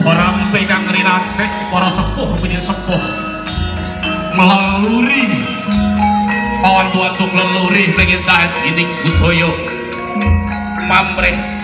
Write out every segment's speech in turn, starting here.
Rampe kang rinacik para sepuh pini sepuh meleluri pawantu-wantu meleluri pengintah dining budaya mamreh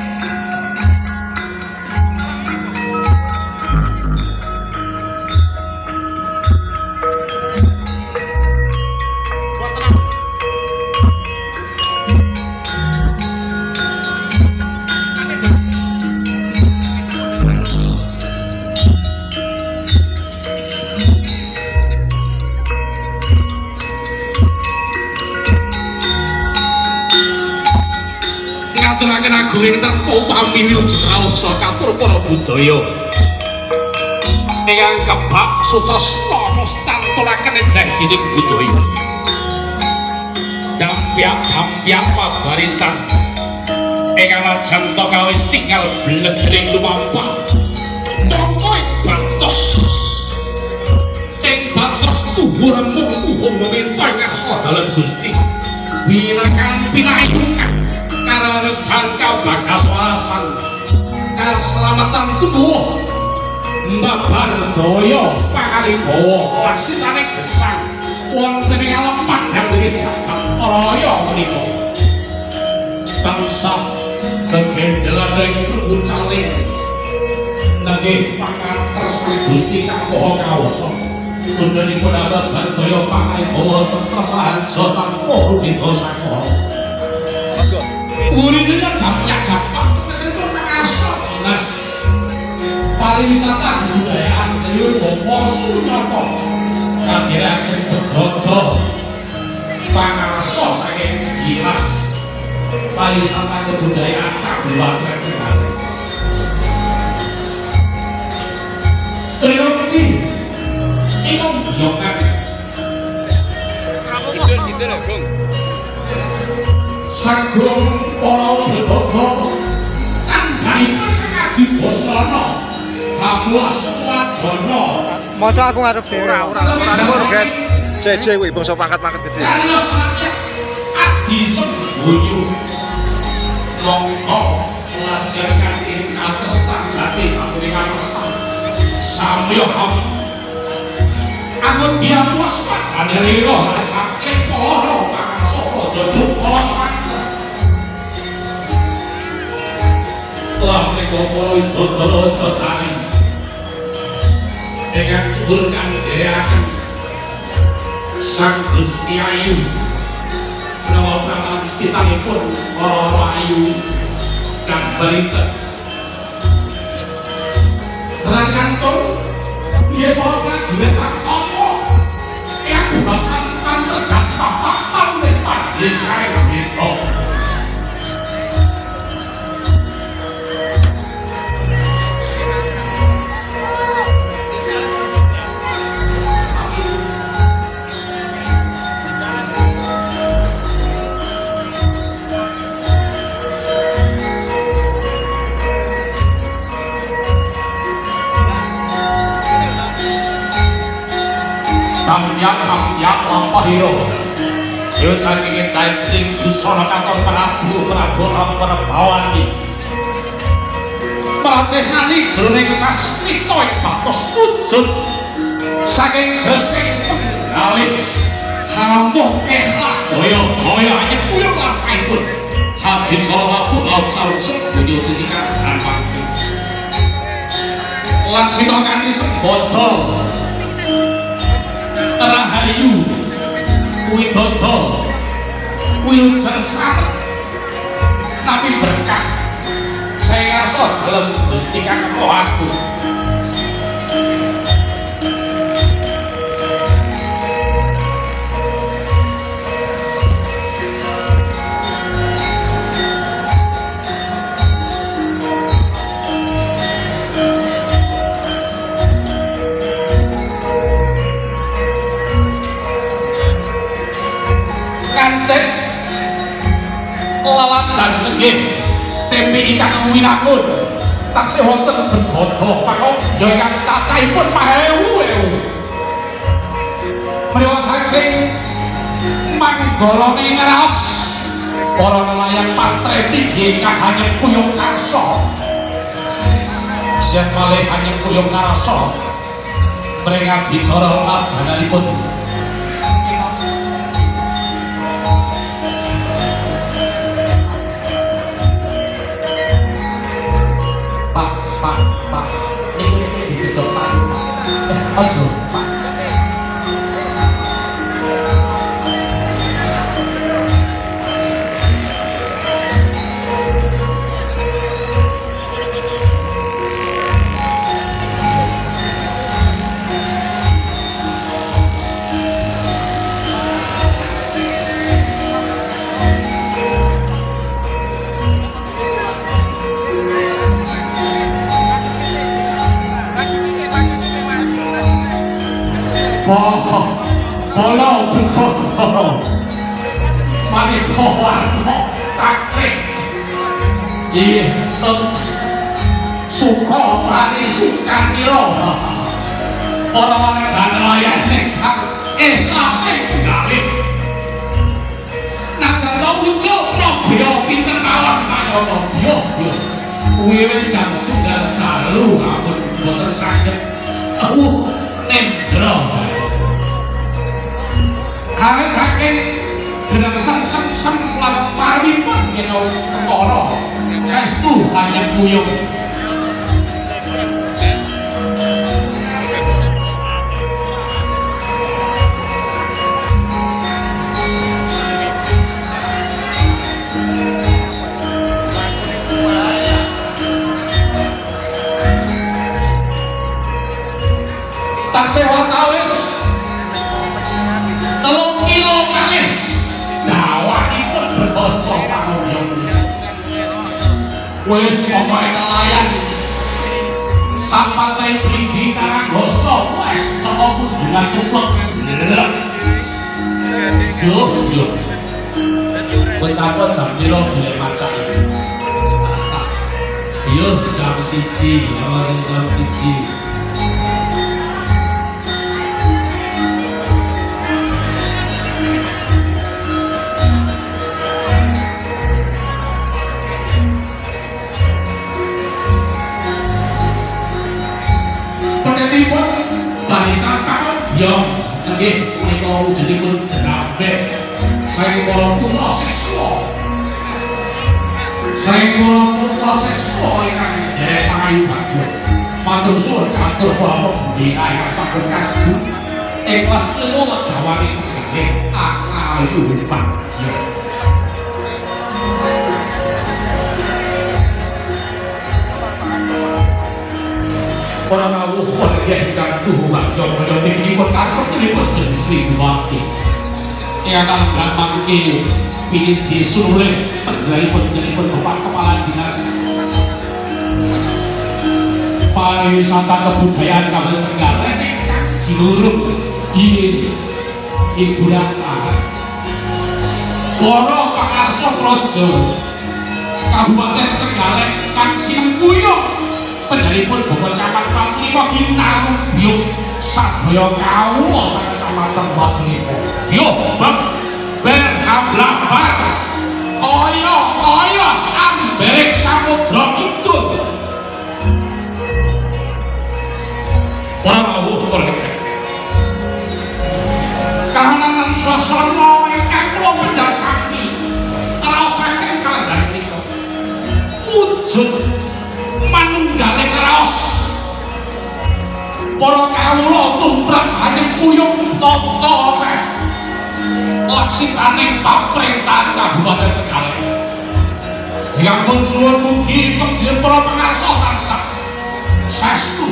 Agung terpo pami wilujeng rawuh saka katur para budaya ingkang kebak sutresna stantulaken endah dening budaya dampyak pabarisan ingkang lajeng kawis tinggal blegering lumampah mongko ing batos tubuh mung meminta ngarsa dalem Gusti binakan pinayungan karo jangkau bagas wasan keselamatan tubuh mbabar daya pangalibawa laksitane gesang wonten ing alam padang jagat raya menika tansah kegendelan ing peruncaling nenggih pangatresni Gusti kang Maha Kawasa tundhanipun mbabar daya pangalibawa praja tanpa rupa sakara Uripnya dampak kesentuh ngarsa dinas pariwisata kebudayaan Triun Bopo Sunyata kadhiraken begodo pangarsa saking dinas pariwisata kebudayaan Kabupaten Kendari. Triyogi iku biyokan gitu ya, Bung. Sagung para begodo candhaipun adibasana hamlas wadana Masa aku ngarep dhewe ora guys. JJ kuwi bangsa pangkat-pangkat gede. Adi semboyo mongko lajeng kanthi ates tanjati jaturing atas samya ham aku diawas padane lira rajake para pangsa jodho para lah mekono itu tari dengan tulkan dereakan sang Gusti Ayu menawa praman kitanipun para ayu kang berita terang kantor piye para prajurit tampa aku basan kan tegas papan lepat disae gitu Kamyak lampahiro yun saking taitring busana katon Prabu Prambawan meracehani jroning sasmita ing batos wujud saking gresik penggalih hamuh ikhlas daya nyepuyung lampahipun hadis salawatu langsung budaya titikan dan panggung laksina kanthi sembada Rahayu Widodo Wilujeng Slamet tapi berkah saya ngarsa dalem Gusti kang Maha Agung laladan lenggih tempe ingkang winakun taksih wonten begodo pangobya ingkang cacahipun pahewu-ewu menawa saking manggolane ngraos para nelayan patre pinggih ingkang hanyut kuyung karsa Siap malih hanya kuyung ngarasa meringati cara margananipun. Pak, niki dibedhok tayu, Pak. Aja, Pak. Bolo bukoto maneka warna cakrik suka prani sukantira ora maneka nelayan ingkang ikhlase galih najan ucul probya pinter mawon kayata biya wiwit jam 9.00 ampun boten saged nendra hal saking gedang sem lan parwipun yen tekara saestu hayang kuyung taksih watawis 3 kilo kalih dawanipun berkoco panggung wis pokoke nelayan sapantai prigi Karanggoso wis cocok kudungan tuplek yo Kocapa jam piro golek macak iki? Yo jam 1, jam 1. Barisan yo nggih menika wujudipun drambek saking para putra siswa ingkang nderek pangayu bagyo matur suwun katur para pembina ingkang sampun kasebut ing kelas 3 wedawane nggih akayu bagyo para rawuh nggih ingkang tuhu bagyo kaya niki kathokipun jenisi Guwati ingkang mangke piniji surule penjelipun Bapak Kepala Dinas Pariwisata Kebudayaan Kabupaten Trenggalek Ciluruh Ibu Rata para pangarsa praja Kabupaten Trenggalek kang sinengkuyung penjalipun Bapak Camat Patrima Ginarubyo sadaya kawula saking Kecamatan Patrima yo berhablabar kaya amberek samudra kidul para rawuh kahanan sasana ingkang kula pendhal sami raosaken kalendang menika wujud manunggaling raos para kawula tumrap hanyang kuyung tata laksitaning pamrentahan Kabupaten Trenggalek ingkang pun suwun mugi panjenengan para pangarsa tansah saestu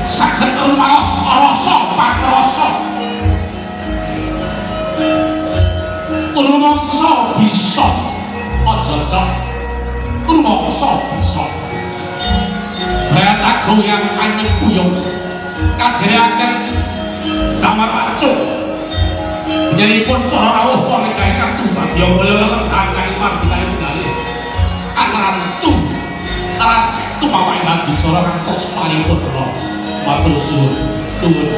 saged rumaos rasa patrasa rumangsa bisa aja rumangsa bisa bratago yang anyep kuyung kadhereaken damar wacuk penyanipun para rawuh para ingkang tubagya mulya angkani mardikane medali antara cek tumawa ing adicara kantos paripurna matur suwun tuwun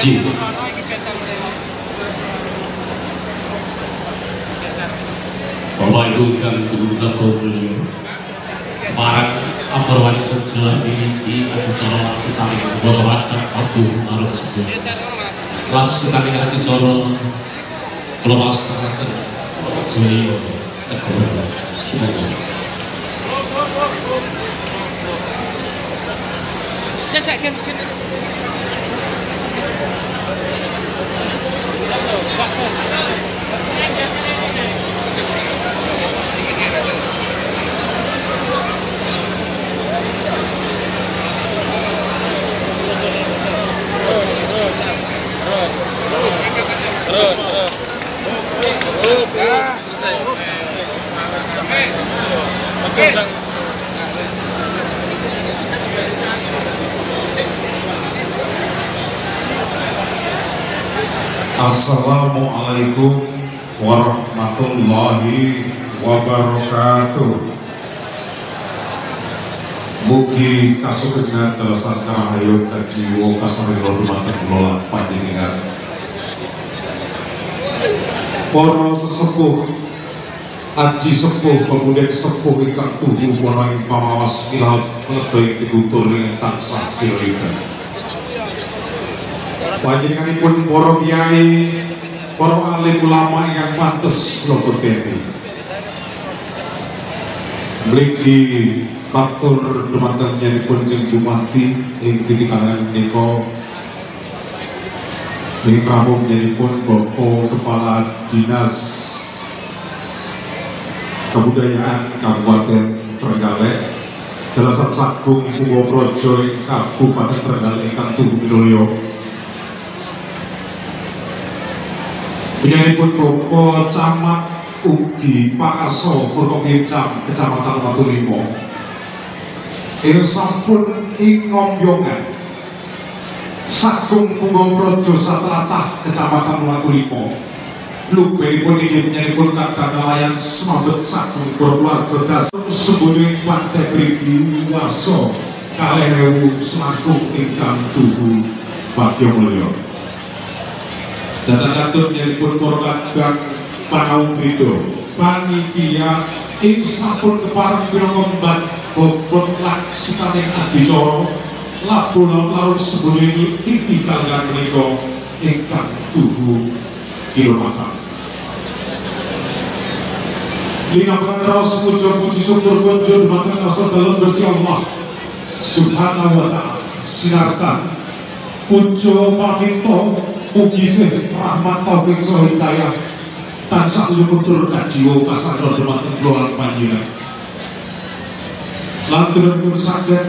Ji. Bapak Ibu ingkang dipunten beliau. Marang amarwani sejelas ini di acara laksitani bosoraken waktu marang sebuah laksitani acara kelas terakhir Jaya Negara Sumatera. Saya kan Assalamualaikum warahmatullahi wabarakatuh. Mugi kasugengan dalasan karahayu kajiwo kasarira dumateng kula panjenengan. Para sesepuh, aji sepuh, pemuda sepuh ingkang tuhu para ing pamawas milad ngledai pitutur ing tansah sirika. Panjenenganipun para kiai, para alim ulama yang pantes kula berkati. Mligi katur dumateng nyanipun Jeng Bupati ing titikanan menika. Ing Prabu nyanipun Bapak Kepala Dinas Kebudayaan Kabupaten Trenggalek, Dalasan Sagung Pugo Projo Kabupaten Trenggalek ingkang tuhu minulya. Penyanipun Bapak Camat ugi Pak Arso Purwokecam Kecamatan Watulimo ing sampun ing ngombongan Sagung Pugo Projo Satratah Kecamatan Watulimo luberipun inggih penyanipun kadang nelayan sumambet sagung keluarga dasar sebuning pantai prigi warso 2000 selaku ingkang tuhu bagya mulya. Datang katut nyanipun para kadang panaung rido panitia ing sampun kepareng minangka mbat bobot laksitaning adicara labu laut sebuning titi kaliyan menika ingkang tuhu kilomatan. Linambaran raos puji syukur kunjur dumateng asal dalem Gusti Allah Subhanahu wa ta'ala sinartan pujo paminto mugi rahmat taufik saha hidayah tansah nyukur kajiwa kasarana dumateng kula panjenengan. Lan pun saged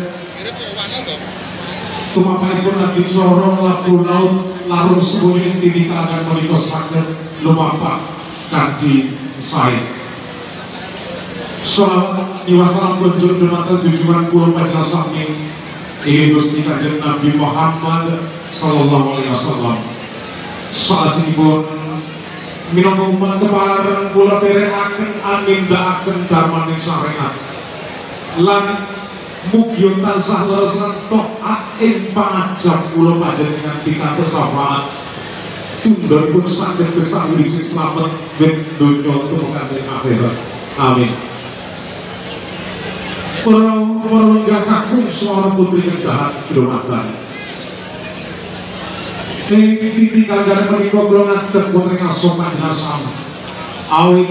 tumapahipun lagi soro labu laut larung sebuning titikaken menika saged lumampah kanthi sae. Shalawat wasalam kunjur dumateng junjungan kula panjenengan sami inggih Gusti Kanjeng Nabi Muhammad sallallahu alaihi wasallam. Salajengipun minangka umat kepareng kula dherekaken amindakaken darmaning syariat lan mugi tansah leres taat ing pangajap kula panjenengan pikantuk syafaat tundhonipun saged gesah wijik slamet wit donya tumekaning akhirat. Amin. Para lenggah kakung suara putri kedahan kidomatan ing titi kaliyan menika kula ngadeg wonten ngaso panjenengan awit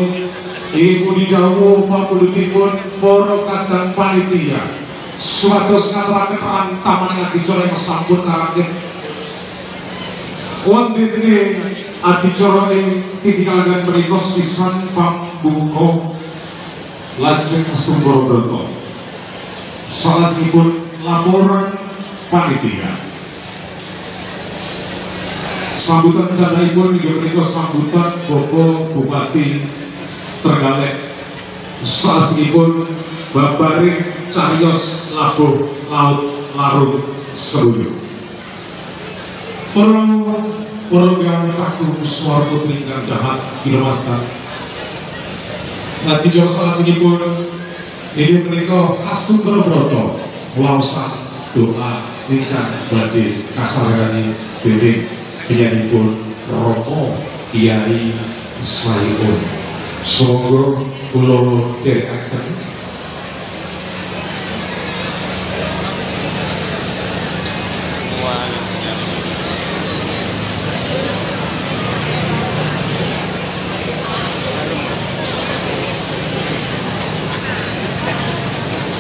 ibu didhawuh pakulitipun para kadang panitia supados ngaturaken rantaman adicara ing sambut kaliyan wonten adicara ing titi kaliyan menika pisan pambuka lajeng Sumber Broto. Salajengipun laporan panitia. Sambutan candhaipun inggih menika sambutan Bapak Bupati Trenggalek. Salajengipun babaring cariyos labuh laut larung seruyu. Para kakung suara putri ingkang dahat kinawatan. Adicara salajengipun inggih menika Sumber Broto waosan doa ingkang badhe kasarengani dening penyanipun Romo Kiai Saipun Songgo kula derekaken.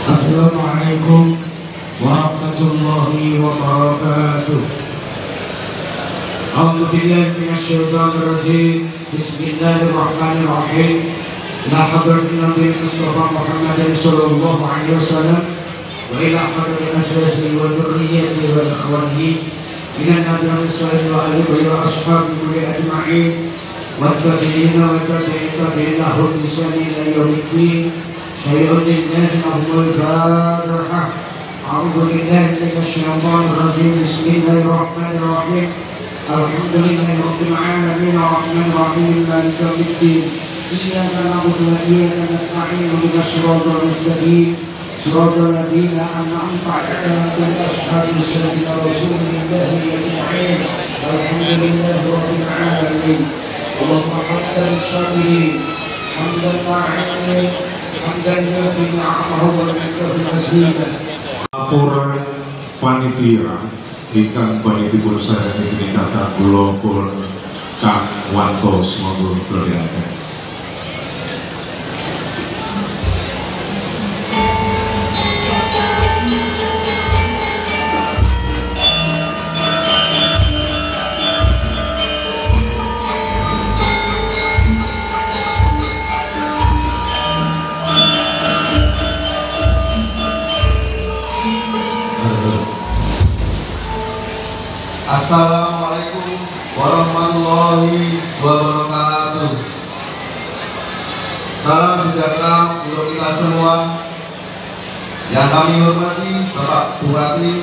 Assalamualaikum warahmatullahi wabarakatuh. A'udzu billahi minasyaitonir rajim. Bismillahirrahmanirrahim. Ila hadratin Nabi Mustafa Muhammadin sallallahu alaihi wasallam wa ila hadratin azwajihi wa dhurriyyatihi wa ikhwanihi minan nabiyyin sallallahu alaihi wa ashabihi ajma'in wa tabi'ina wa tabi'in lahum bi ihsan ila yaumiddin. Sayyidul lillahi mahmul fatihah. A'udzu billahi minasy syaithanir rajim. Bismillahirrahmanirrahim. Alhamdulillahi rabbil alamin arrahmanir rahim maliki yaumiddin. Iyyaka na'budu wa iyyaka nasta'in ihdinas siratal mustaqim siratal ladzina an'amta 'alaihim ghairil maghdubi 'alaihim waladdallin. Alhamdulillahi rabbil alamin. Allahumma hamdan syakiri hamdan ma'imin hamdan yufi ni'amahu wa yukafi mazida. Laporan panitia ikan panitipun saya ini kata kula pun Kang Wanto semoga berlihat. Assalamualaikum warahmatullahi wabarakatuh. Salam sejahtera untuk kita semua. Yang kami hormati Bapak Bupati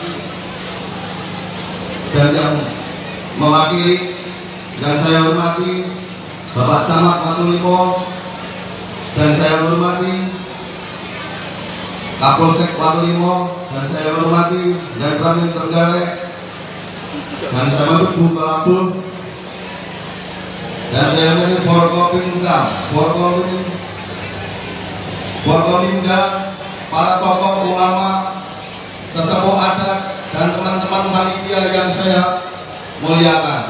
dan yang mewakili, yang saya hormati Bapak Camat Watulimo, dan saya hormati Kapolsek Watulimo, dan saya hormati dan Ranting Trenggalek, dan saya mendukung Balapul, dan saya menjadi Forkopimda, para tokoh ulama, sesepuh adat, dan teman-teman panitia yang saya muliakan.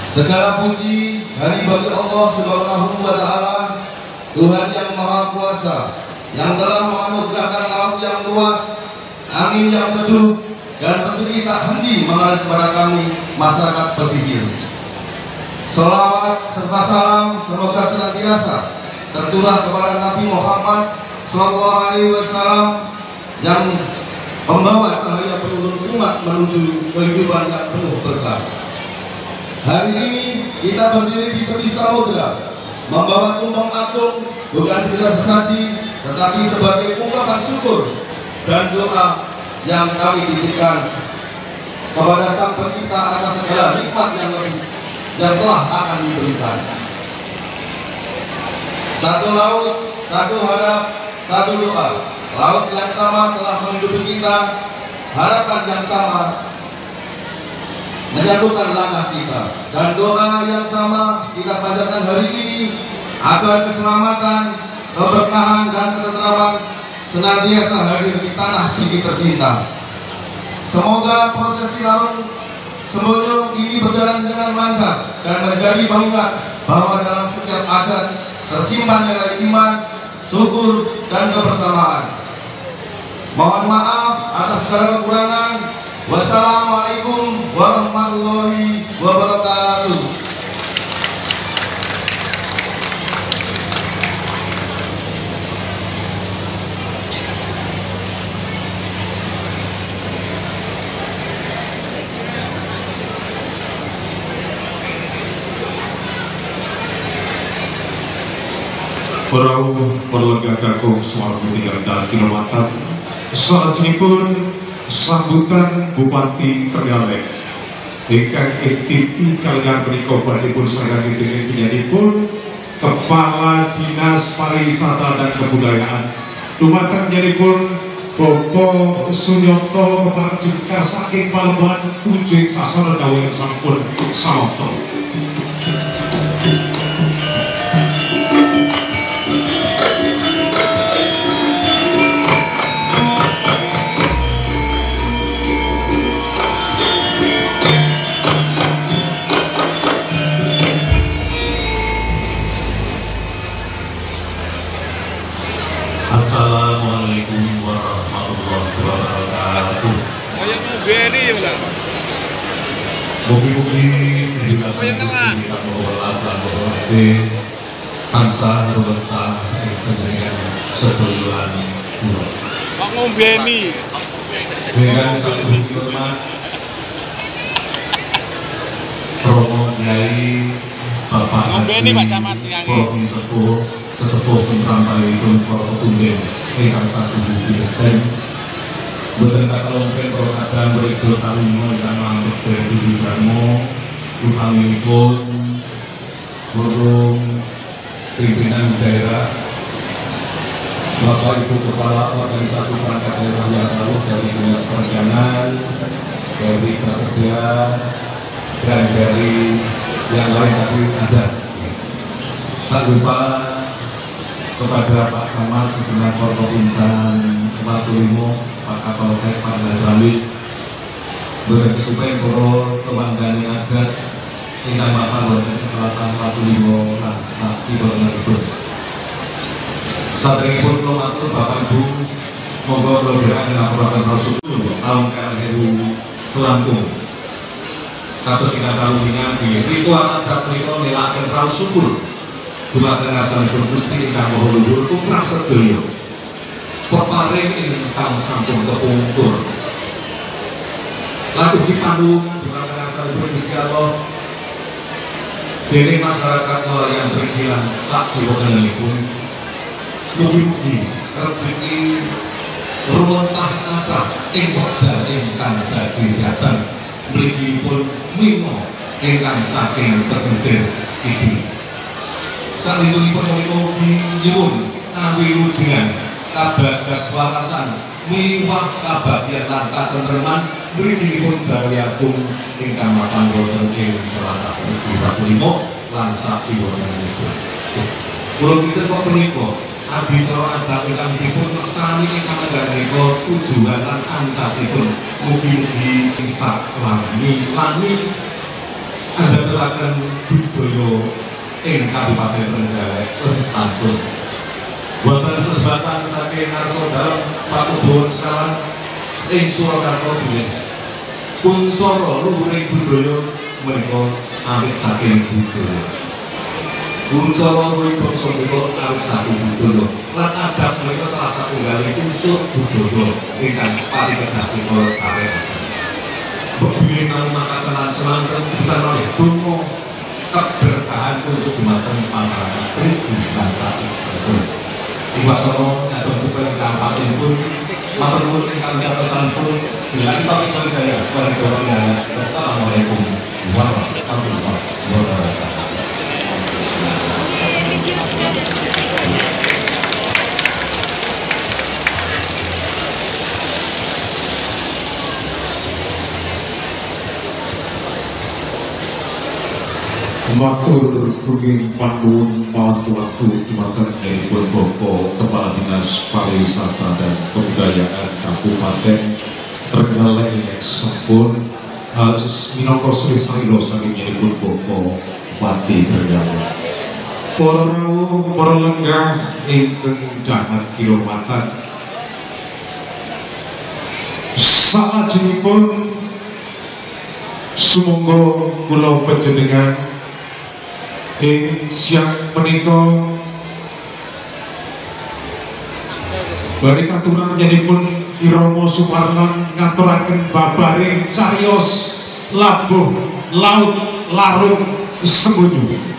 Segala puji hanya bagi Allah Subhanahu wa Ta'ala, Tuhan yang Maha Kuasa, yang telah menganugerahkan laut yang luas, angin yang teduh, dan rezeki tak henti mengalir kepada kami masyarakat pesisir. Salawat serta salam semoga senantiasa tercurah kepada Nabi Muhammad Sallallahu Alaihi Wasallam yang membawa cahaya penuntun umat menuju kehidupan yang penuh berkah. Hari ini kita berdiri di tepi samudra, membawa tumpeng agung bukan sekedar sesaji, tetapi sebagai ungkapan syukur dan doa yang kami titipkan kepada Sang Pencipta atas segala nikmat yang telah akan diberikan. Satu laut, satu harap, satu doa. Laut yang sama telah menghidupi kita, harapan yang sama menyatukan langkah kita, dan doa yang sama kita panjatkan hari ini agar keselamatan, keberkahan, dan ketenteraman senantiasa hadir di tanah ini tercinta. Semoga prosesi larung sembonyo ini berjalan dengan lancar dan menjadi pengingat bahwa dalam setiap adat tersimpan nilai iman, syukur, dan kebersamaan. Mohon maaf atas segala kekurangan. Wassalamualaikum warahmatullahi wabarakatuh. Perau perlega kakung soal tinggal dan kilometer saat ini pun sambutan Bupati Trenggalek ingkang ektiti kalian berikut pun saya ditengah penyanyi pun Kepala Dinas Pariwisata dan Kebudayaan dumateng menjadi pun Bapak Sunyoto Marjika saking Paleban tujuh sasana dawuh sampun samapta. Assalamualaikum warahmatullahi wabarakatuh. Mugi-mugi sedherek kita welas lan welas tansah ruwetah ing panjenengan seduluran kula. Kok ngombeni? Dengan saking hormat Romo Kyai Bapak Ngombeni Pak Camat Haji Sepuh sesepuh sumrampanipun para petunjuk ingkang sagung dinten boten kakalongken para kadang mriku taruna ingkang langkung dari Darmo utaminipun burung pimpinan daerah Bapak Ibu Kepala Organisasi Perangkat Daerah yang lalu dari Dinas Perikanan, dari Prakerja, dan dari yang lain tadi ada. Tak lupa kepada Pak Camat segenap Provinsan Batu Limo, Pak Kapolsek, Pak Ladrami, berkesupen poro temanggani adat ingkang mapan wonten Kecamatan Batu Limo lan sakti botenipun. Saderengipun kula matur Bapak Ibu, monggo kula dherekaken ngapuraken Rasulullah tahun kalih selangkung. Kados ingkang kalungan nggih ritual adat menika nelaken raos syukur dumateng asalipun Gusti ingkang Maha Luhur tumrap sedaya. Peparing ingkang sampun kepungkur. Laku dipandhungan dumateng asalipun Gusti Allah dening masyarakat nelayan Trigilan sak kiwa-kiwanipun. Mugi-mugi rezeki ruwetah kathah ing wekdal ingkang dadi dateng mrikipun mimo ingkang saking pesisir kidul. Salintungipun menika ugi nyuwun kawilujengan kabagas warasan miwah kabagyan lan katentreman mrikipun dawyapun ingkang mapan wonten ing tlatah ugi Batu Limo lan sakiwanipun. Kula kinten kok menika adicara adat ingkang dipun maksani ingkang menika tujuan lan ancasipun mugi-mugi sak lami andadosaken budaya ing Kabupaten Trenggalek Banten. Wonten sesebatan saking ngarsa dalem pakubuhan sekawan ing Surakarta bilih kuncara luhuring budaya menika awit saking budaya. Kuncara luhuring bangsa menika awit saking budaya. Lan adat menika salah satunggaling unsur budaya ingkang pati kedhaton lestari. Bebilih makaten lan semanten sebesar malih donga keberkahan untuk dumateng masyarakat pribumi bangsa ini. Iwasana nyatun bukan kampatipun matur nuwun ingkang nyatosanipun bila kita berdaya pada. Assalamualaikum warahmatullahi wabarakatuh. Matur rugi panduwun mawantu-wantu dumateng dipun Bapak Kepala Dinas Pariwisata dan Kebudayaan Kabupaten Trenggalek sampun minangka sri-srila saking nyinipun Bapak Bupati Trenggalek. Para rawuh, para lenggah ingkang dahat kihormatan. Salajengipun sumangga kula panjenengan siang menika bari katuran nyanipun Irama Sumarlan ngaturaken babaring cariyos labuh laut larung sembunyi.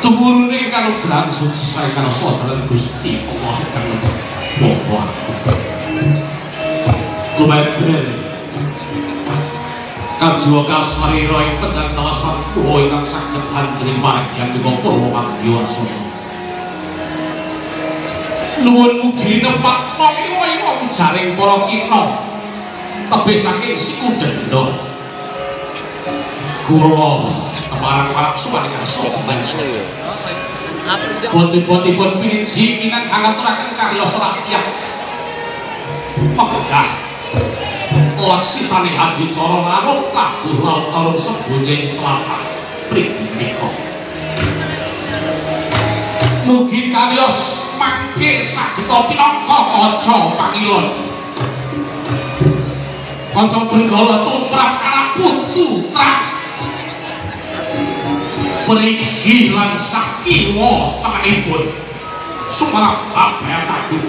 tumurune kanugrahan suci sae karo Saudara Gusti Allah kang Maha lumeber kajiwa kasarira ing pejantasan kuwa ingkang saged hanjering parigyan menika Purwomadya Wasana nuwun mugi nepak mawi-mawi jaring para kina tebih saking Sikudenda kula marang-marang suwani karsa bangsa boti-botipun piniji kinang ngaturaken cariyos rakyat menggah laksitane adicara manuk labuh laut alun sebunyi tlatah mriki menika mugi cariyos mangke sageta pinangka kaca pangilon kaca benggala tumrap anak putu trah perigi lan sakiwa temanipun sumarang babat agung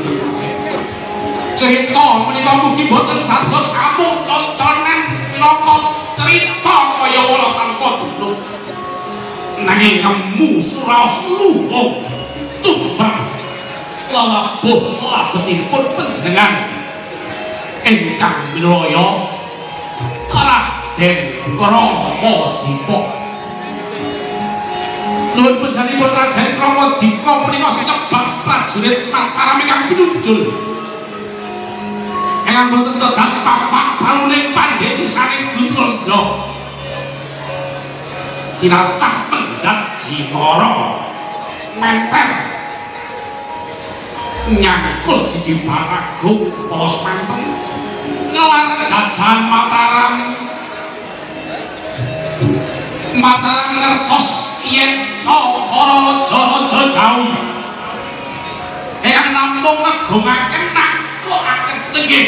cerita menika mugi boten dados amung tontonan minangka cerita kaya wala tanpa dulung nanging nemu suraos luhung tumrap lalabuh labetipun panjenengan ingkang minulaya Raden Kramadipok nuwun panjenenganipun Raden Kramadipok menika sinebab prajurit Mataram ingkang pinunjul ingkang boten tedas papak baluning pandhesisaning Guntrandra tinatah pendat Jimara menter nyangkul Jiji Baragung polos manteng ngelar jajan Mataram ngertos yen to ora raja-raja jauh ingkang namung ngegungaken naklokaken nggih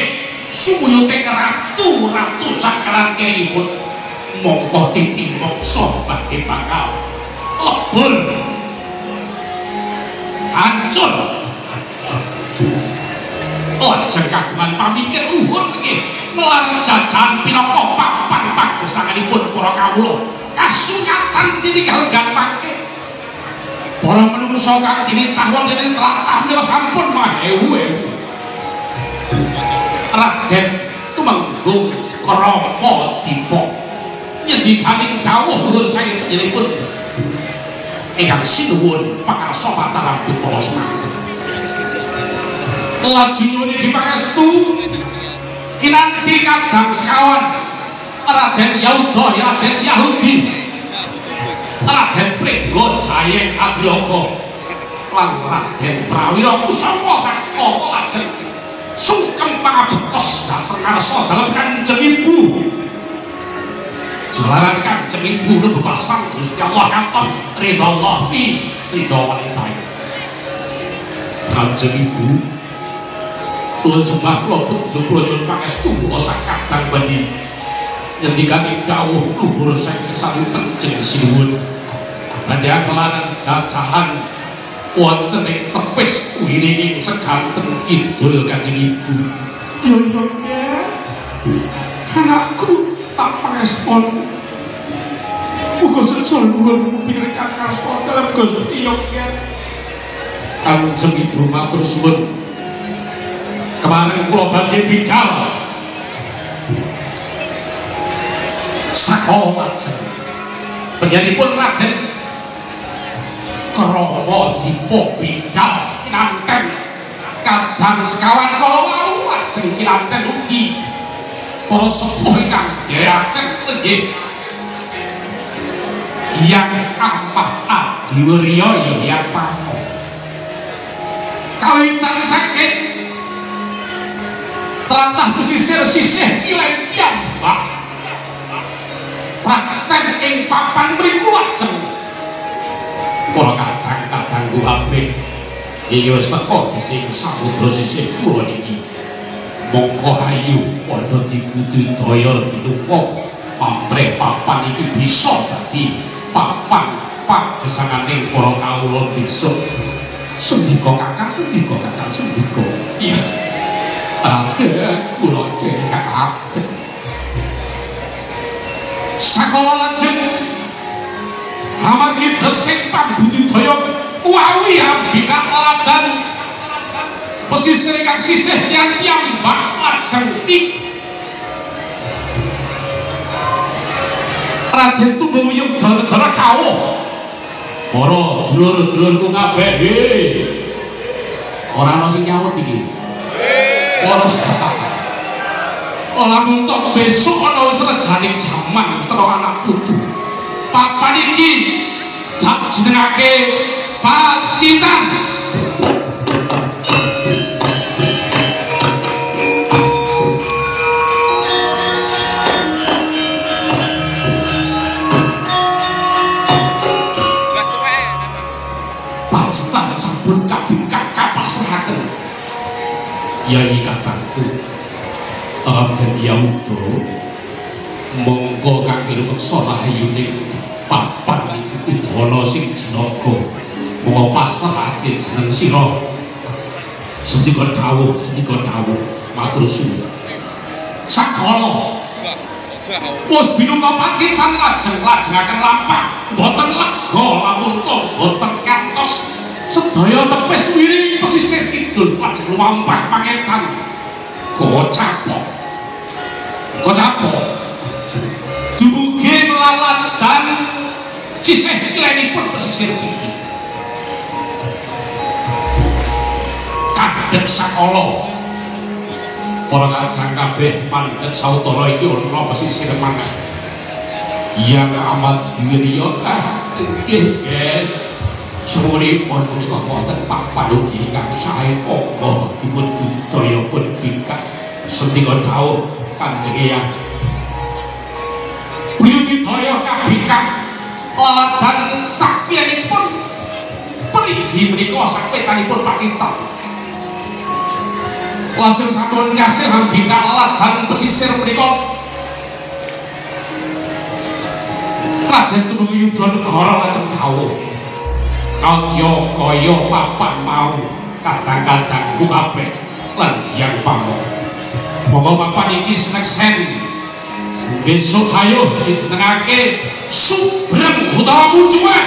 suyuting ratu sakaran kenipun mongko titi moksa badhe bakal lebur hancur lajeng kagungan pamikir luhur nggih melar jajan pinangka papan pagesanganipun para kawula kasungatan titikal gampangke para menungso kang tinitah wonten ing tlatah menika sampun mahewu-ewu Raden Tumenggung Kramadipok nyendikaning dawuh luhur saking panjenenganipun ingkang sinuwun pakarsa Mataram Dukala semanten laju nyuwun dipangestu kinanthi kadang sekawan Raden Yaudha Raden Yahudi Raden Prenggo Jayeng Adiloka lan Raden Prawira Kusuma saka lajeng sungkem pangabetos dhateng ngarsa dalem Kanjeng Ibu jalaran Kanjeng Ibu nebasang Gusti Allah katon ridha Allah fi ridha wanita Kanjeng Ibu nuwun sembah kula punjuk kula nyuwun pangestu kula sakadang badhe ngendikaning dawuh luhur saking sampun sinuwun badhe kelaran jajahan wonten ing tepis wiringing seganten kidul Kanjeng Ibu ya anakku tak pangespon muga sejo luhur pirekan kaspon dalam Gusti ya Kanjeng Ibu matur suwun kemarin kula badhe bicara saka lajeng panjenenganipun Raden Kramadipok bidal kinanten kadang sekawan kala wau lajeng kinanten ugi para sepuh ingkang dherekaken nggih yang amat adiwirya yang pamong kawitan saking tlatah pesisir sisih ilen piyambak praktek ing papan mriku lajeng para kadang-kadang HP iki wis teko dising samudra sisih kula niki mongko ayu padha dibutuhi daya tinukok pamrih papan iki bisa dadi papan pagesanganing para kawula besok sendika kakang sendika iya Raden kula dherekaken sakala lajeng amargi desik pambudi Budaya kuwi ambika ladan pesisir kang sisih yang piyambak lajeng Raden Tumenggung Negara Kawuh. Para dulur-dulurku kabeh, ora ana sing nyaut iki. Lamun tok besok ana wis rejaning jaman teko anak putu. Papan iki tak jenengake Pacitan. Pacitan sampun kabingkang kapasrahaken. Yai kakangku Raden Yaudo monggo kang rumeksa rahayuning papan iku Udana sing jinaga monggo pasrahake jeneng sira sendika dawuh matur suwun sakala wis binungka Pacitan lajengaken lampah boten lega lamun boten ngantos sedaya tepes miring pesisir kidul lajeng lumampah Mangetan Kocapok dumugi laladan cisih kilenipun pesisir iki kadhet sakala para kakang kabeh pandhet sautara iki ana pesisir manah yang amat dirya nggih suwunipun menika wonten papan ugi ingkang sae monggo dipun budidaya pun bingkang sendika dawuh Kanjeng Eyang budidaya kabingkang laladan sakyanipun perigi menika sakwetanipun Pacitan lajeng sampun kasih ambika laladan pesisir menika Raden Tumenggung Negara lajeng dawuh kadya kaya papan mau kadang-kadang ku kabeh lan yang pamong monggo papan iki seneksen besok ayo dijenengake Subrem utawa Munjuan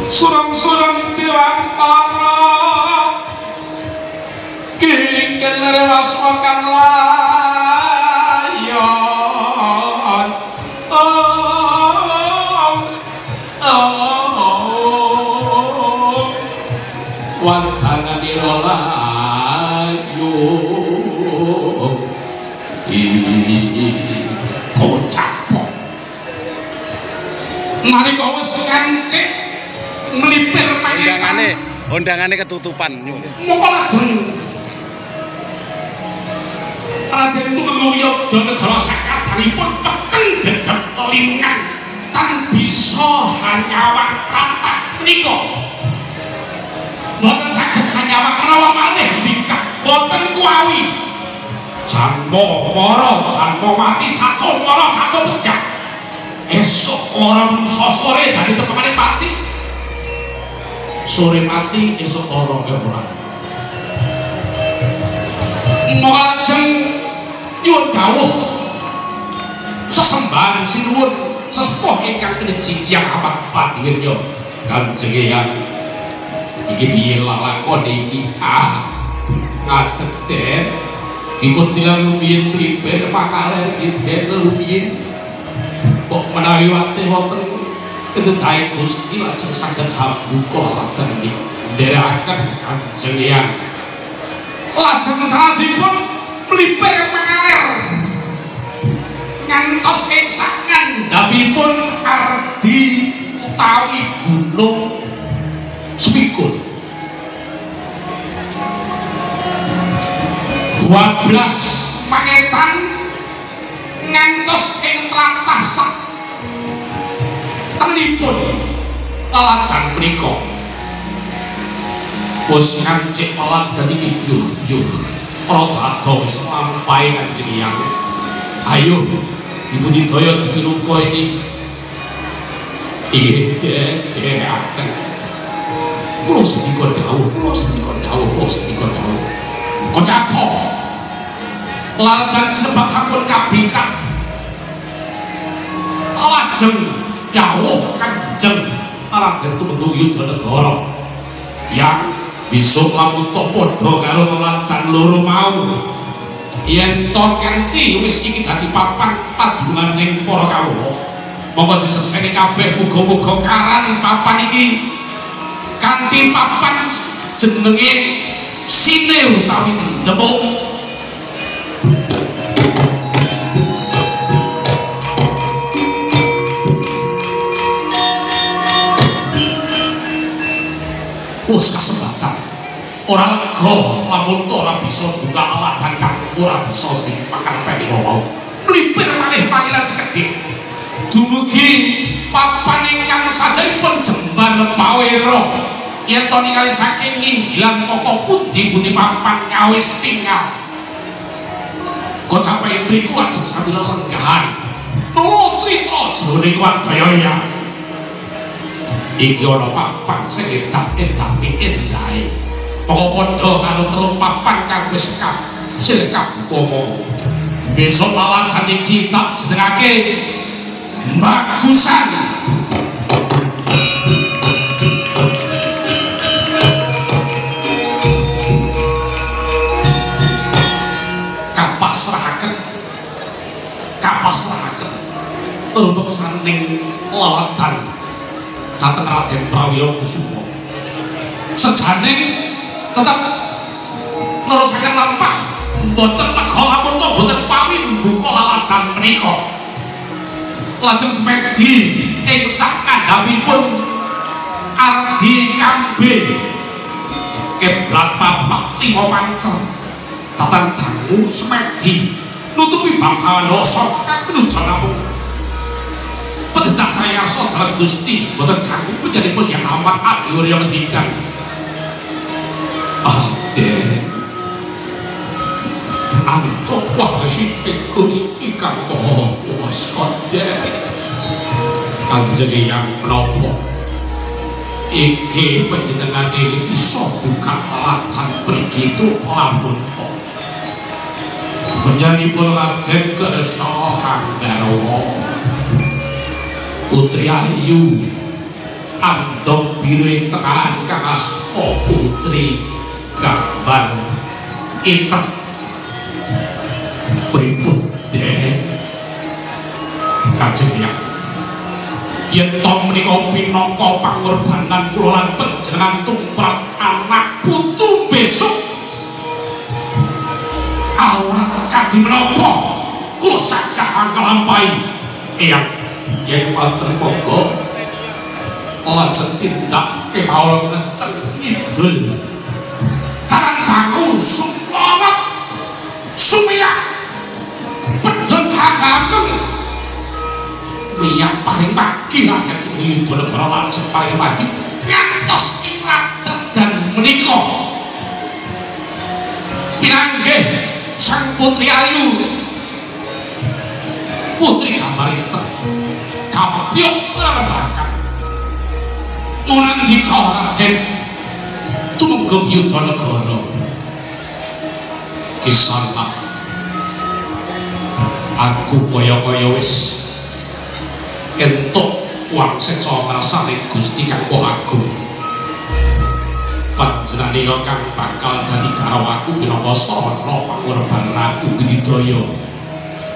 surang-surang tiwangkara kiken rewas makan layon wantangan dirolayu Kocapok nalika wis ngancik melipir undangane ketutupan mongko lajeng Raden Tumenggung Negara sakadanipun peken dedep lingan tan bisa hanyawang pratah menika boten saged hanyawang menawa malih bingkang boten kuawi janma mara janma mati satu mara satu pejah esuk ora mungsa sore dadi tepane pati sore mati esuk ora ora lajeng nyuwun dawuh sesembahan sinuwun sesepuh ingkang keneji yang amat padiwirya Kanjeng Eyang iki piye lalakone iki ngatet dipun tilang rumiyin mlipir pangaler dinten rumiyin kok menawi wate wonten kedahi Gusti lajeng saged hambuka laladan menika nderekaken Kanjeng Eyang lajeng salajengipun mlipir pangaler ngantos ing sakandhapipun Ardi utawi Gunung Smikul 12 Mangetan ngantos ing tlatah sak tengenipun laladan menika bos ngancik laladan iki byuh-byuh rada ado wis lampahe Kanjeng Eyang ayo dibudidaya dipinuka ini akan kula sedika dawuh kocako laladan sebab sampun kabikak lajeng dawuh Kanjeng Raden Tumenggung Yudanegara yang besok lamun to padha karo laladan loro mau yen to nganti wis iki dadi papan padungan ning para kawula monggo disekseni kabeh muga-muga karan papan iki kanthi papan jenenge sine utawi ndemuk wis kasempatan ora lega lamun ora bisa buka aladan kang ora bisa dipakan peni wong mlipir malih panggilan sekedhik dumugi papan ingkang sajaipun jembar pawera yen to ningali saking nginggilan moko pundi-pundi papan kawis tinggal kok sampai mriku ajeng sambil lenggahan cerita jroning wadaya iki ana papan sing edak-edake endahe padha karo telung papan kang wis kabuka besok laladan iki tak jenengake Bagusan kapasrahaken untuk sanding laladan dateng Raden Prawira Kusuma sejaning tetap nerusaken lampah mboten lega lamun to mboten pawin mbuka laladan menika lajeng semedi ing sak kandhapipun Ardi Kambe keblat papak 5 pancer tatan dangu semedi nutupi bangkawan dosa kang menuju namung pendeta saya saudara Gusti mboten dangu menjadi yang amat adil yang ngendikan Aden antuk wahsi Gusti kang maha kuwasa Kanjeng yang menapa iki panjenengan iki iso buka laladan begitu lamun panjenenganipun Raden Kersa Hanggarwa Putri Ayu Andhong Biru ing tengahan kang asma Putri Gambar Inten pripun Den Kanjeng yang yen to menika pinaka pangorbanan kula lan panjenengan tumrap anak putu besok awrat kadi menapa kula saged nglampahi eyang yen wonten monggo lajeng tindak kemawon ngeceng ngidul tangan dangu sumarat sumiyak pedhot hanggaken minyak paling pagi Raden Yudanegara lajeng paling pagi ngantos ing dan menika pinanggih sang Putri Ayu Putri Gambar Inten kapyuk rerebakan ngunandika Raden Tumenggung Yudanegara kisana aku kaya-kaya wis entuk wangseksa ngrasani Gusti kang agung panjenengan kang bakal dadi garwaku pinangka sarana pangorbanan aku Bididaya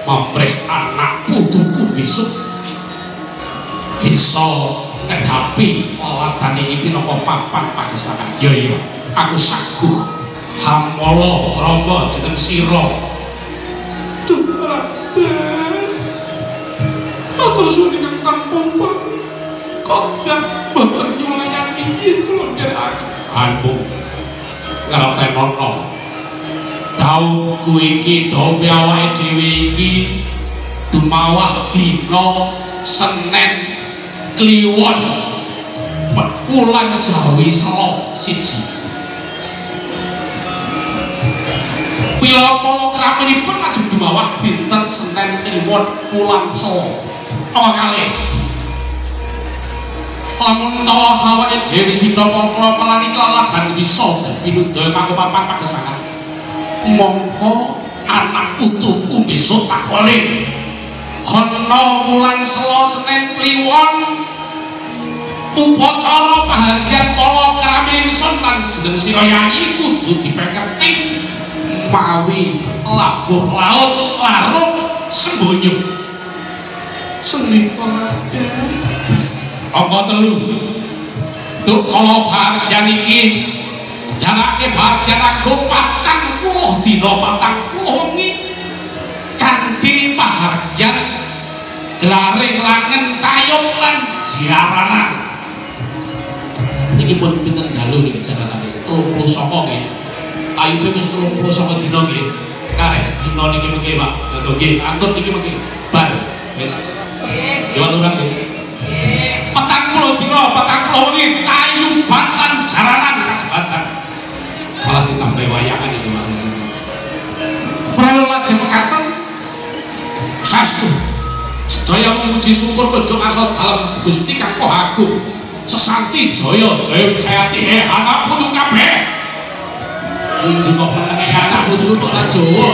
mampreh anak putuku besok iso ngedapi laladan iki pinangka papan pagesangan ya aku saguh hamala rama jeneng sira Raden matur suwun kampung kodrak boten nyulayani yen kula nderekaken anbu ngartenono dawuhku iki dhewe awake dhewe iki dumawah dina Senin Kliwon wulan Jawi Sela 1 Kila palakramanipun lajeng dumawah dinten Senin Kliwon Wulan Sela. Kalih lamun tawa awake dhewe sida palakraman iki laladan bisa pinudha kanggo papan pagesangan. Mongko anak putuku besok tak oleh ana wulan Sela Senin Kliwon upacara pahargyan palakrami ingsun lan jeneng sira Yayi kudu dipengeti mawi labuh laut larut sembunyi senika Raden angka 3 tuk kala pahargyan iki janake pahargyan agung 40 dina 40 wengi kanthi pahargyan glaring langen tayung lan siaranan niki pun pinten dalu niki jaratane 30 saka nggih ayube wis 30 saka dina nggih kares dina niki mengke Pak nggih atur niki mengke bar wis yo aturan nggih 40 dina 40 wengi tayuban lan jaranan kasebatan malah ditambah wayangan iki Pak prayo lajeng mekaten sastu sedaya memuji syukur kejo asal dalam Gusti Kang Agung sesanti jaya jaya jayati anak putu kabeh untuk kok menenge anak putu kok ora Jawa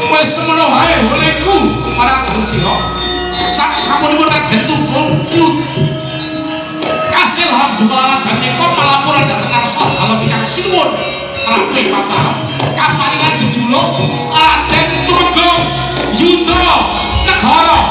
wis semono wae olehku marang sira sak samunipun Raden Tunggal kasil alhamdulillah dan menika pelaporan dhateng arsa dalam ingkang sinuwun Raden Mataram kaparingan jejuluk Raden Tunggal Yuda Negara.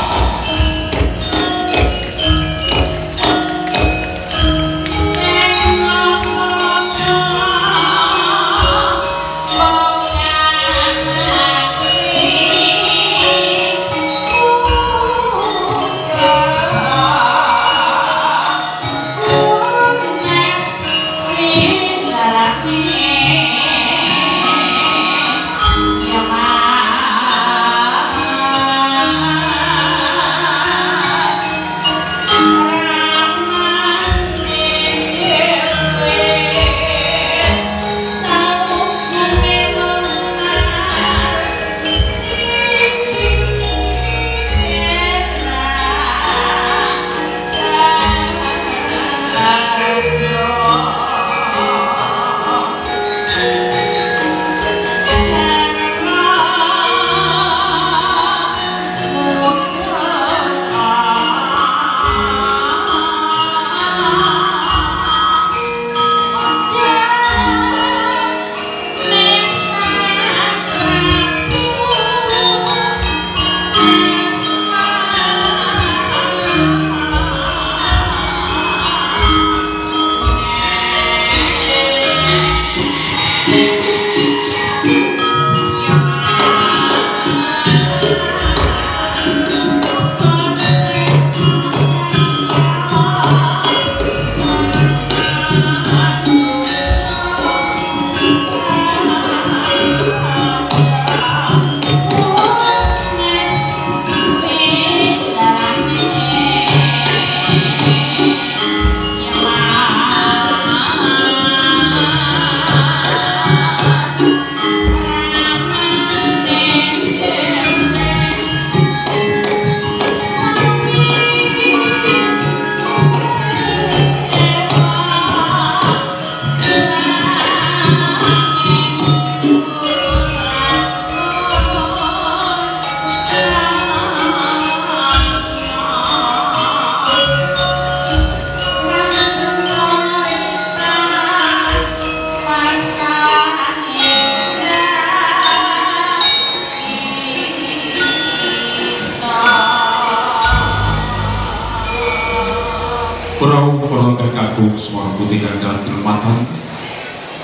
Para kakung suara putih dan kelematan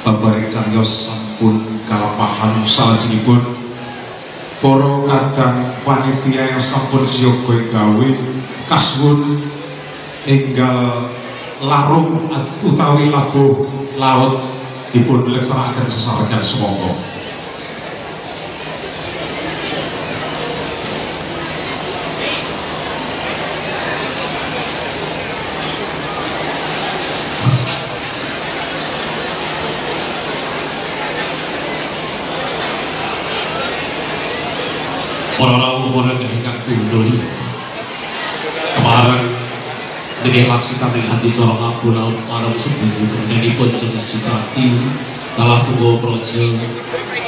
babareng cariyos sampun kalapahan salajengipun para kadang panitia yang sampun siyaga gawe kasuwun enggal larung utawi labuh laut dipun leksanakaken sesarengan sumangga. para rawuh ingkang tundul kemarin dengan laksitaning hati corong abu laut marang sebuah penyanipun jenis Citrati talah tunggu projo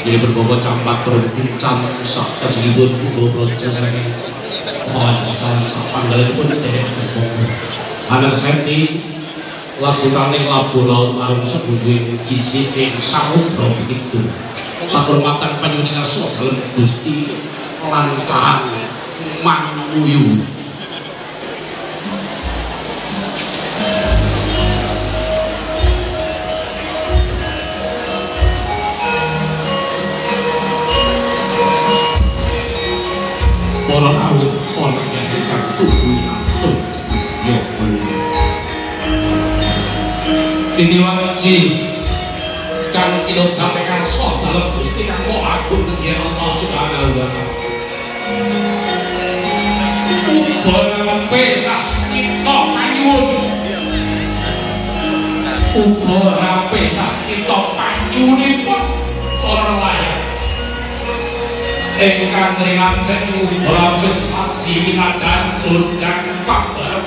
jadi berbobot campak berfincan sak kejibun tunggu projo mohon kesalahan sak panggalipun dari berbobot anak seni laksitaning labu laut marang sebuah isi ing samudra begitu pakurmatan panyuningan sodalan Gusti lancaran manguyu para rawuh ana ingkang tubuh nantun ya titiwaji kang kilogramekan sok dalem Gusti kang Maha Agung Nggih Allah Subhanahu wa taala ubarape saskita panyuwun ubarape saskita panyuwunipun para layang ingkang ringan sing ubarape saji winadan jurgang pabar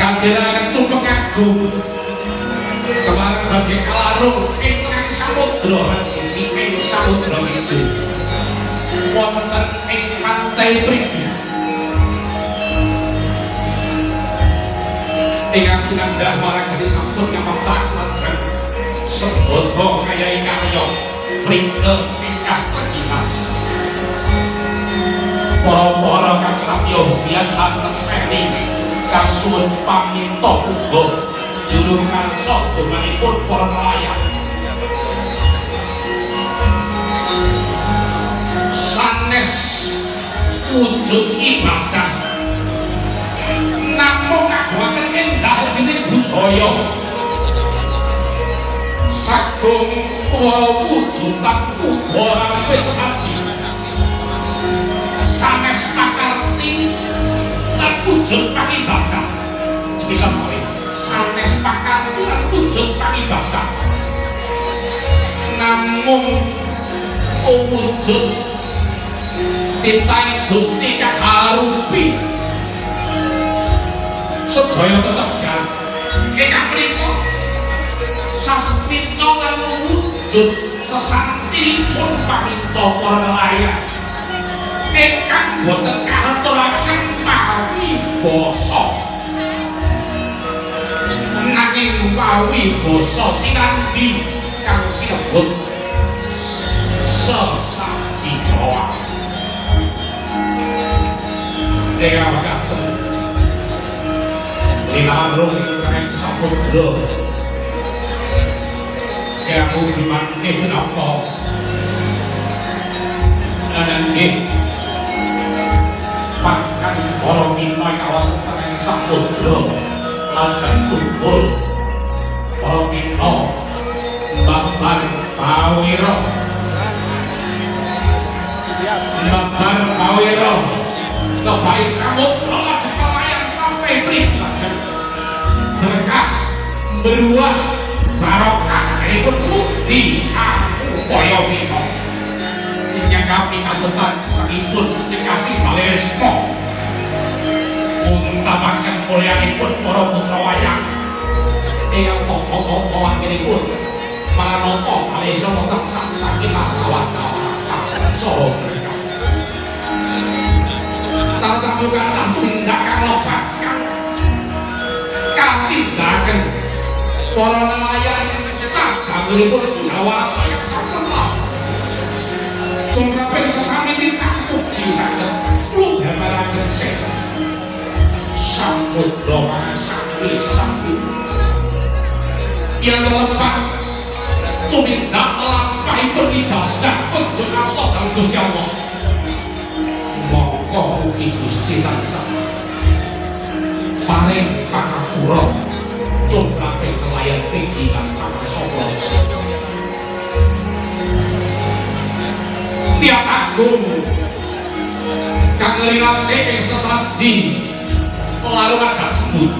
kadhiraken tumpeng agung kemarin badhe kalarung ingkang samudra isi ing samudra itu wonten ing pantai Prigi ingkang tinandah marang geni sampun ngamaptaken lajeng sebodo kayai karya pringkel ingkas terginas para kang satya biyantan seni kasuwun paminta uga jurung ngarsa dumanipun para nelayan sanes wujud ibadah namung ngagungaken endah dening budaya sagung wujudan ubarape sesaji sanes pakarti lan wujud pangibadah sebisa mawon sanes pakarti lan wujud pangibadah namung wujud titahe Gusti kang harupi sedaya tetep jan ingkang menika sasmita lan wujud sesantinipun paminta para nelayan ingkang boten kahaturaken mawi basa nanging mawi basa sinandi kang sinebut sesaji Jawa Dewa Gaten linarung ingkang samudra kang ugi mangke menapa nggih pakan para mina kawonten ing samudra lajeng kumpul para mina babar pawira babar pawira kebaik samudra lajeng nelayan sampai Prigi lajeng berkah beruah barokah ikut bukti upaya kita nyakapi katetan kesangipun nyakapi balesmo untamaken mulyanipun para putra wayang ingkang pokok-pokok anggenipun maranata balesa wonten sasakitan kawan-kawan saha berkah tamu kalah tumindak kang lobat katindaken para nelayan sadangunipun Sundawa saya sampun tungkaping sesami ditampuk saged mudhamaraken seta samudra sakti sesambi yang lepat tumindak lampahipun ibadah panjenengan sadan Gusti Allah monggo mugi Gusti tansah paring pangapura tumraping nelayan Prigi lan Pangasaba Piat Agung kang nglirapse ing sesaji pelarungan gak sebut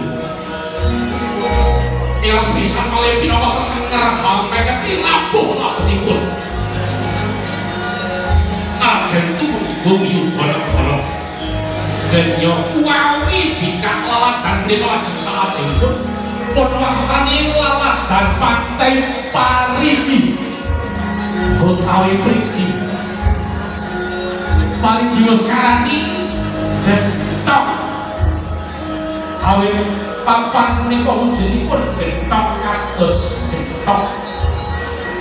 yang bisa malih pinama tengah ngeraham mereka tilabuh labetipun Agung Yudhanagara denya kuwawi bikak laladan menika lajeng salajengipun pun wastani laladan pantai Parigi utawi mriki Parigi wis karani genthok awit papan menika wujudipun genthok kados genthok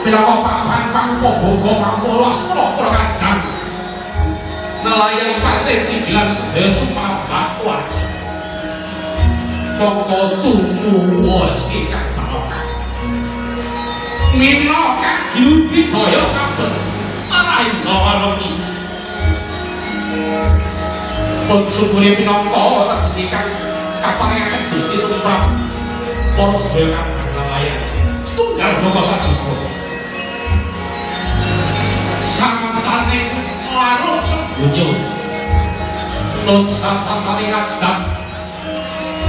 Pilaka papan pangpoboga pangpolo astra prakadang nelayan pantai pinggiran sedaya sumabah wargi mongko tumuwus ingkang barokah minangka Girudidaya saben araina waremi pun syukuri minangka rejenikan kaparingaken Gusti tumrap para sedaya kadang nelayan setunggal boko sajuga samantane larung sedaya nun samantane kadang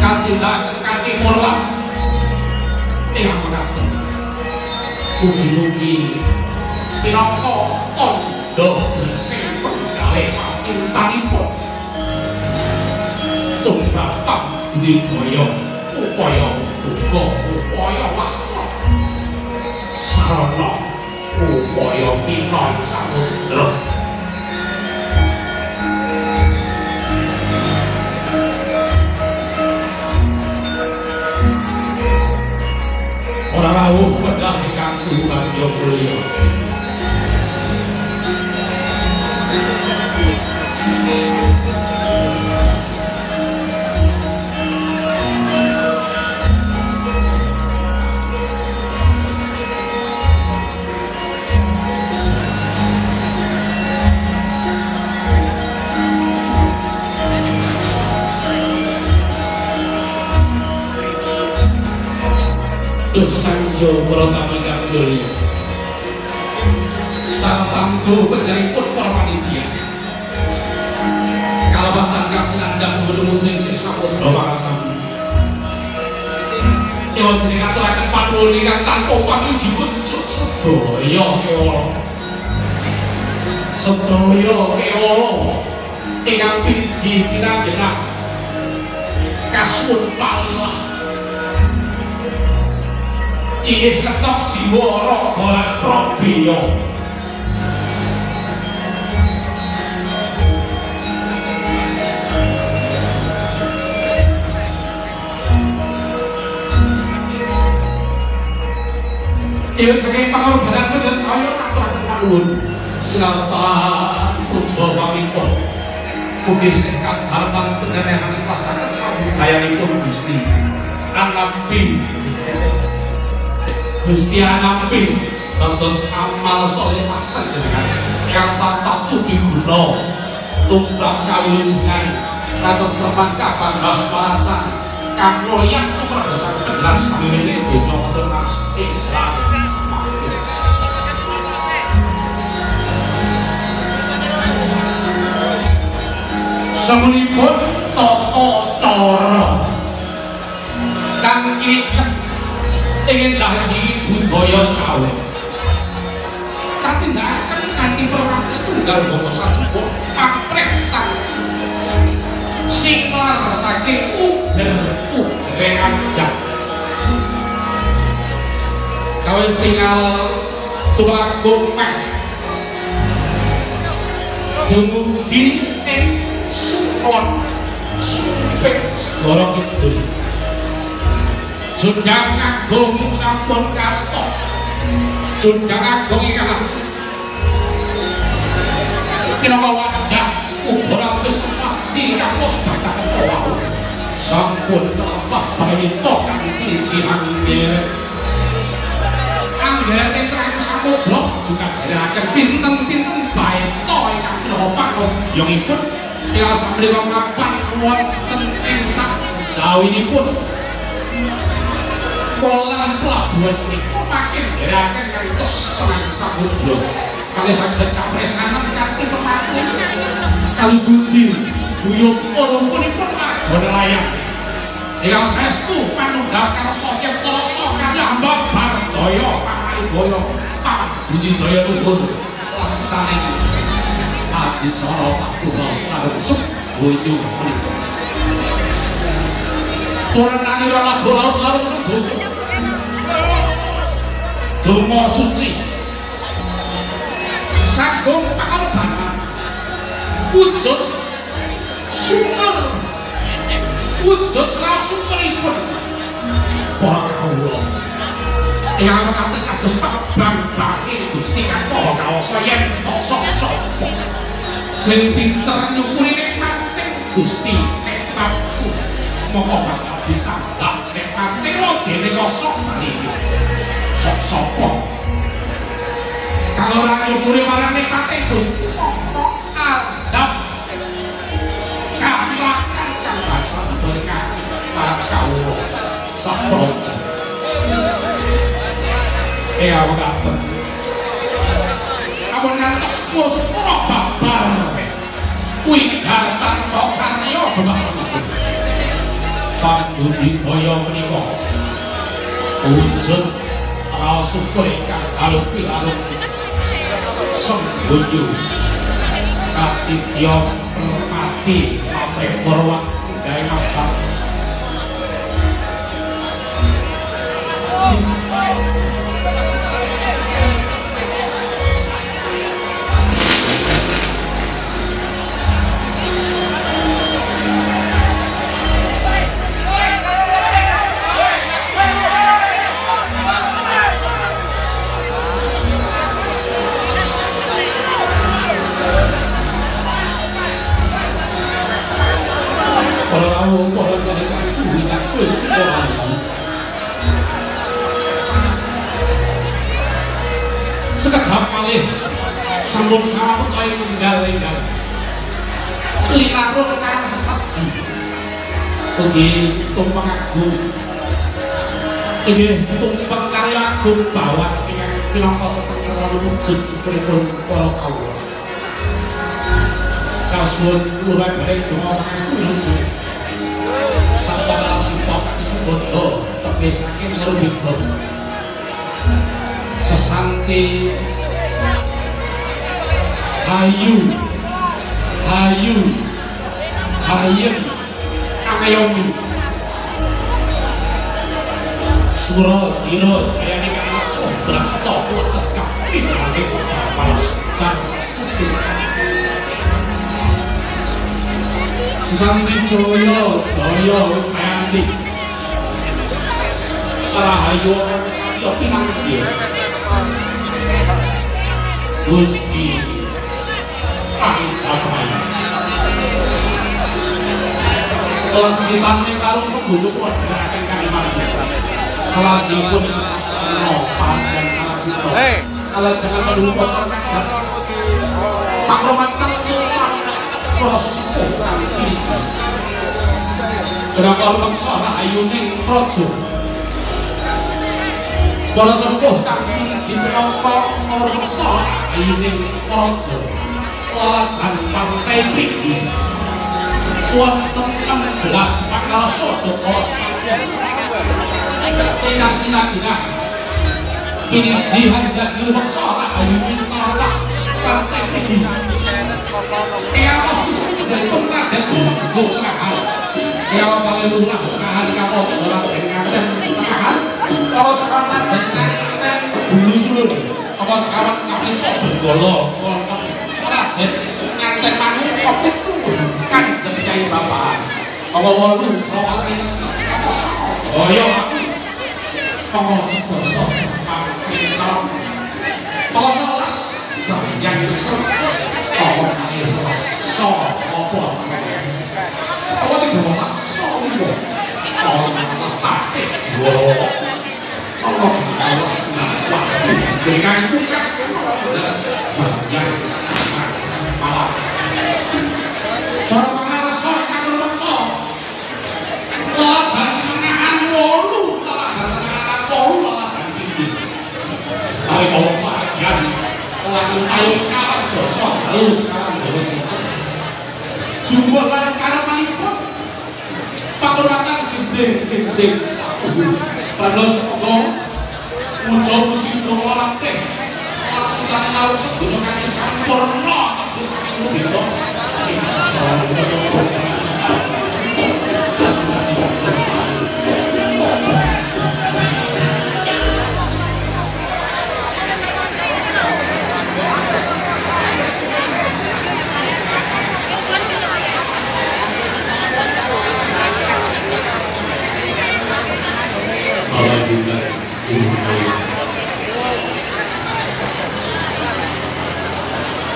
katindakan kanthi murwah ingkang mengatur mugi-mugi minangka tandha bersih penggalih pamintanipun tumrap budidaya upaya uga upaya wastra sarana upaya pinon samudra ora rawuh wedhah ingkang Tuhan ya mulya Duh sanjo para tamu ingkang mulya. Sareng tamtu panjenenganipun para panitia. Kalebatan kang sinandhang mudhun-mudhun ing samudra pangasami. Dewa dene ngaturaken panuwun ingkang tanpa pamindipun sedaya kewala. Sedaya kewala ingkang piji pinanggih kasuwun palilah inggih ketok jiwa raga lan prabeya iya saking pangorbanan panjenengan saya aturaken panuwun sinartan puja pamita mugi singkat dharman panjenengan klasaken sabudayanipun Gusti Anaping Gusti Anaping dados amal salehah panjenengan ingkang tatap tugi guna tumrap kawilujengan katentreman kabanggaswarasan kang mulya tumradosan panjenengan samiring donya wonten ing semenipun tata cara kang kiket ingin dadi budaya Jawa katindakaken kanthi prawates tunggal bangsa sajuga papretan sing saking uger-ugere adat kawis tinggal tumragung meh dumugi ing Suwon Sumping Segara Kidul Junjang Agung sampun kasta Junjang Agung ingkang minangka wadah ubara wis saksi kanggo babagan wau sampun tambah baita kang kliji angger terang samudra juga dherekaken pinten-pinten baita ingkang minangka pangobyongipun tiasa menika mapan wonten ing sajawinipun polan pelabuhan niku makin dherekaken ngantos tenang samudra kalih saged kapresanan kanthi pepatih kalih budi buyut urunipun marga nelayan ingkang saestu panunggal karsa cipta rasa kalih hamba bardaya pangidaya budidaya luhur lastane adicara kula karo sedoyo menika. Turanane ora laut laut sedoyo. Donga suci. Sagung pangalengan. Wujud sumber. Wujud rasutripun. Para kawula. Yang kate kados bang-bange Gusti Kang Kawasa yen sok-sok. Sing pinter nyukuri nikmate Gusti nikmatku. Moko bakal ditambah nikmate dene kosok malih. Sok-soko. Kalau ora nyukuri marang nikmate Gusti adab. Kasilakan kang bakal diberikan para kawula saproja. Ya mengatakan amun ngantos sepuluh babar wigatan karya bebasipun Pandudidaya menika wujud rasukur ingkang aluk-aluk semboyo katidya mati sampai berwak gawe nafas. Sekejap malih sambung sama kaya enggal-enggal linarun karang sesaji ugi tumpeng agung ini tumpeng karya agung bawah yang pinangka terlalu wujud seperipun para kawula kasuwun kula badhe donga pangestu Sabda Sintok disebut tapi saking ngerubito sesanti hayu angayomi suro dino jayani kang sobrak stok tekap pinane palas kan sesanti joyo sayanti rahayu satya pinanggi Gusti Pancapain kelasitan karung sebuluk wadaraken kalimat selajengipun sasana panjang kalasita kalajengan kedua pocong pakroman kalaturan proses sepuh ini kenapa mangsa ayuning praja para sepuh kang iki kenapa mangsa ayuning praja lan partai iki wonten 16 pakal sodo Tina ini jihan jadi mangsa ayuning partai iki harus dari pengadan bukan ya paling murah bukan kamu orang dengan bukan kalau sekarang dengan bulu seluruh kalau sekarang kami bergolong raden nganten mangu optik kan jadi bapak kalau walu selawati oh iya kalau sebesar cinta kalau selas yang disebut kalau air so apa apa tidak mau so kalau pasti Allah bisa nah dengan bukas bagian malam orang mengasah kalau maksa lahan menahan wolu lahan wolu lahan tinggi tapi kalau bagian lahan ayo sekarang gosok ayo sekarang jumlah lahan karena manipun pakuratan gede satu pada sekolah muncul-muncul orang teh sudah lalu sebelum kami sampurna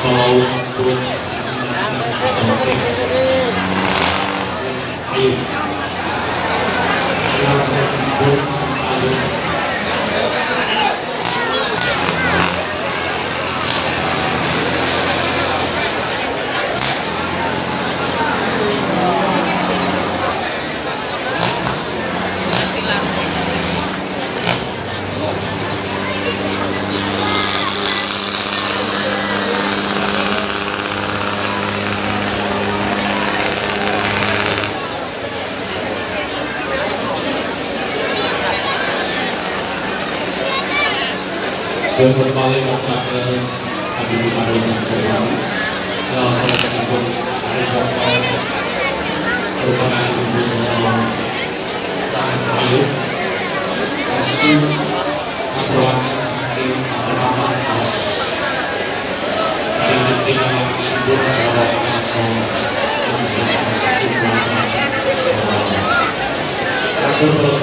Kalau satu ayo saya sebut ayo saya berbalik kepada Habib Muhammad SAW. Salah satu hari Bapak merupakan ibu seorang ayu. Meski perlawanan saking pertama khas dari tinggal ibu orang asal aku terus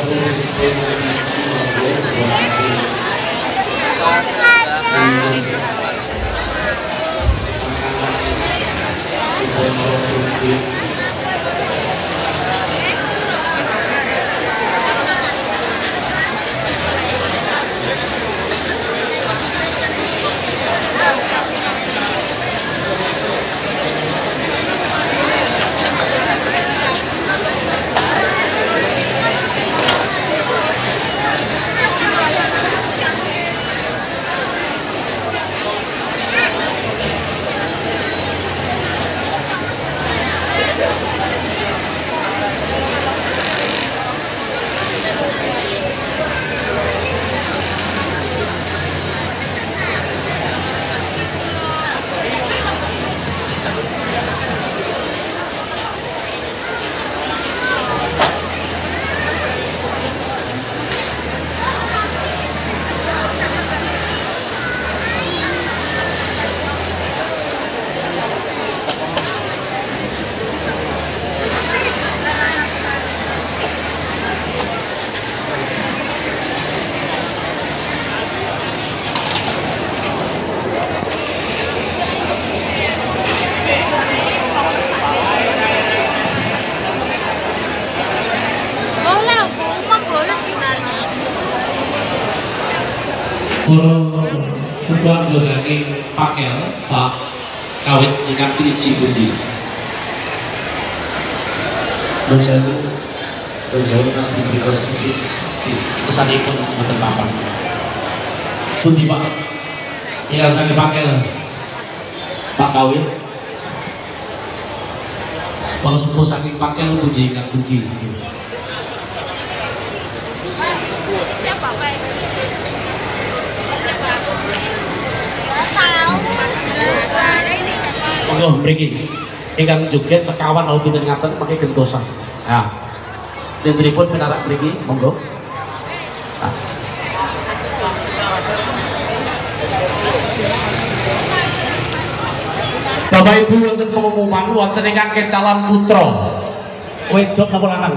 Kurang saking pakel Pak kawit ingkang piniji pundi. Menjauh nanti diberikan sedikit kesanipun mboten papan. Pundi Pak? Ingkang saking pakel Pak kawit. Kalau sepuh saking pakel pundi ingkang piniji. Monggo mriki ingkang joget sekawan au pinten ngaten pakai gentosan. Nah, dintenipun pinarak mriki monggo. Nah. Bapak Ibu wonten pengumuman wonten ingkang kecalan putra. Wedok napa lanang?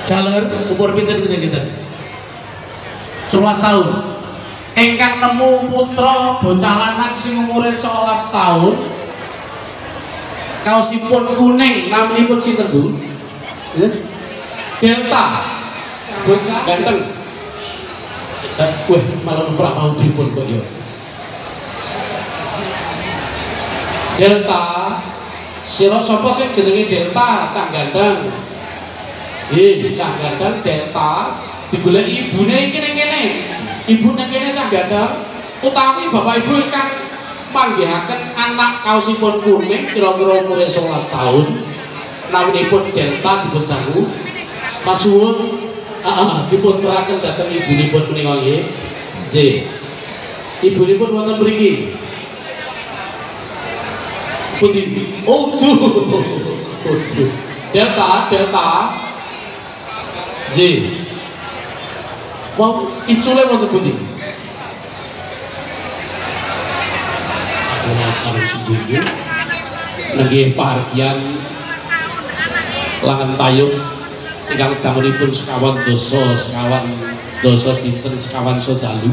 Jaler umur pinten-pinten? 11 tahun. Ingkang nemu putra bocah lanang sing umure 11 tahun. Kaosipun kuning, naminipun sinten Bu? Delta. Bocah ganteng. Wah, malah ora tau pripun kok ya. Delta. Sira sapa sing jenenge Delta? Cah ganteng. Cah ganteng Delta digoleki ibune iki ning kene. Ibu nang kene cah ganteng utawi bapak ibu ingkang manggihaken anak kaosipun kuning kira-kira umure 11 tahun naminipun Delta dipun dangu kasuwun dipun teraken dhateng ibunipun menika nggih. Nggih. Ibunipun wonten mriki. Putih. Uduh. Delta. J. Mau icule wonten pundi? Harus dulu. Nggih pahargyan langan tayung ingkang damunipun sekawan dosa dinten sekawan sodalu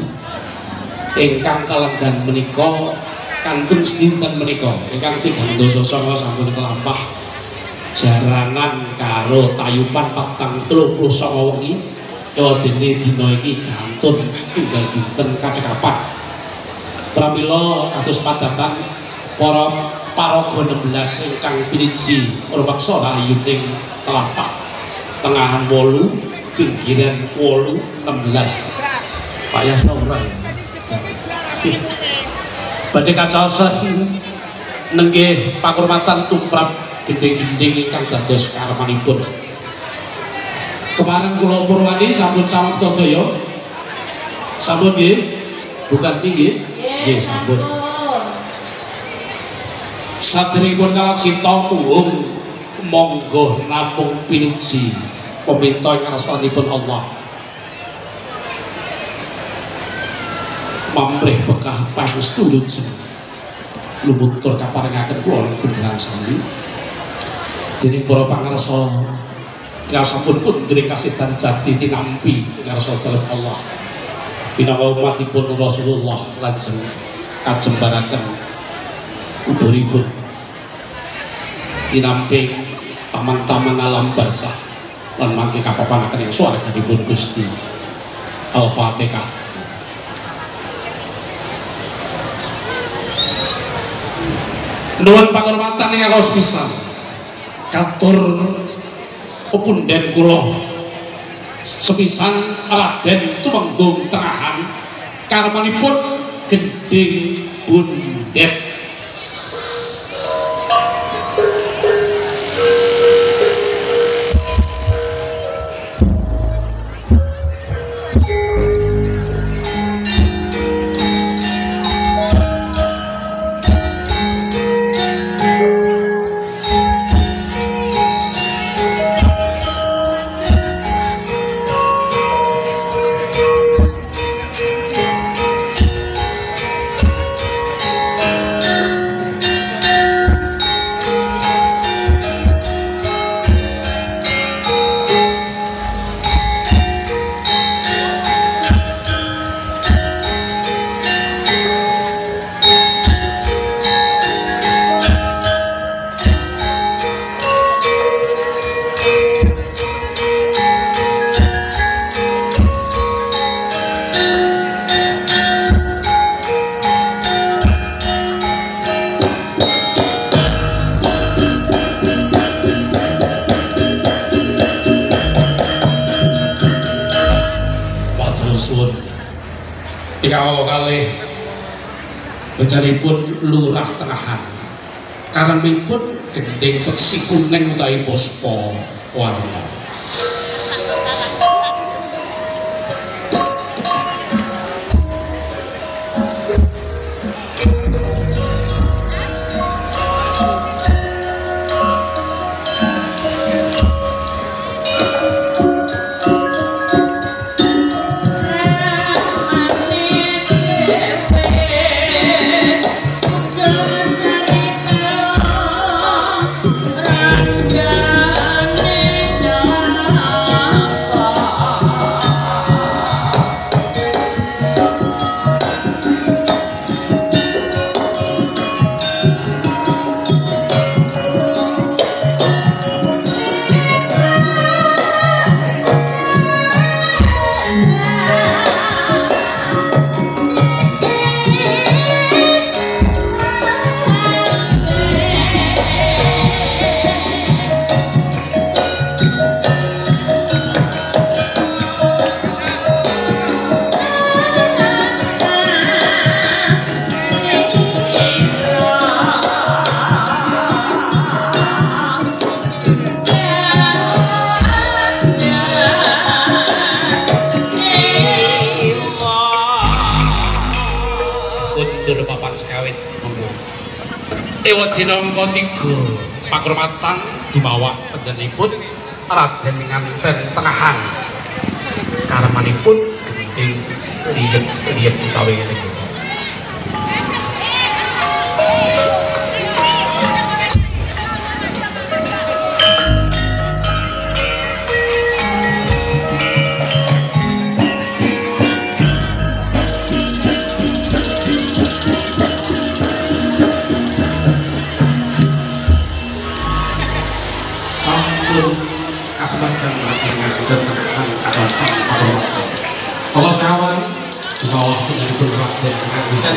ingkang kalenggan menika kantun sedinten menika ingkang 3 dosa sanga sampun kelampah jarangan karo tayupan 39 wengi ewadene dina iki kantun setunggal dinten kacekapan pramila kados padatan para paraga 16 ingkang piniji rumaksa rayuning telapak tengahan 8 pinggiran 8 16 Pak Yasna ora ya badhe kacaosan nenggih pakurmatan tumrap gending-gending ingkang dados karmanipun kemarin kula purwani sampun samekta sedaya sampun nggih bukan nggih nggih sampun saderengipun kalaksita puhung monggo namung pinuji peminta ing ngarsanipun Allah mamrih bekah pangestu lujeng lumutur kaparingaken kula panjenengan sami dening para pangarsa ingkang sampun pundhring kasidan jati tinampi ngarsa dalem Allah pinangka umatipun Rasulullah lajeng kajembaraken kuburipun dinamping taman-taman alam barzah lan mangke kapapanaken ing swarganipun Gusti. Al-Fatihah. Nuwun panghormatan ingkang kaos pisan katur pepundhen kula sepisan Raden Tumenggung Tengahan karmanipun Gending Bundet. Kalih bejaripun Lurah Tengahan karenipun Gending Peksi Kuning utawi Puspa Warna. Randane Ewadina angka 3 pakurmatan dumawah panjenenganipun Raden Nganten Tengahan karmanipun genting liyep utawi ngene iki. Kasebatan dengan kedatangan atas pakurmatan. Kalau sekawan di bawah menjadi bergerak dan mengambilkan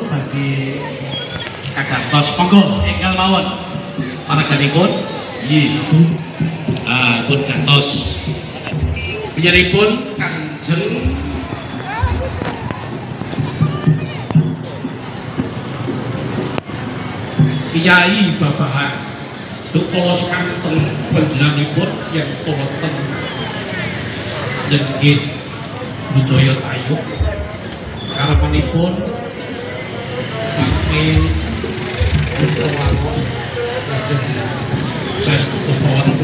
bagi kagantos monggo enggal mawon paraganipun nggih pun gantos panjenenganipun Kanjeng Kyai Babahan Dukulos Kanteng panjenenganipun yang wonten nggih Budaya Tayub karepanipun Pakai Pustawangon lajeng saestu Pustawangon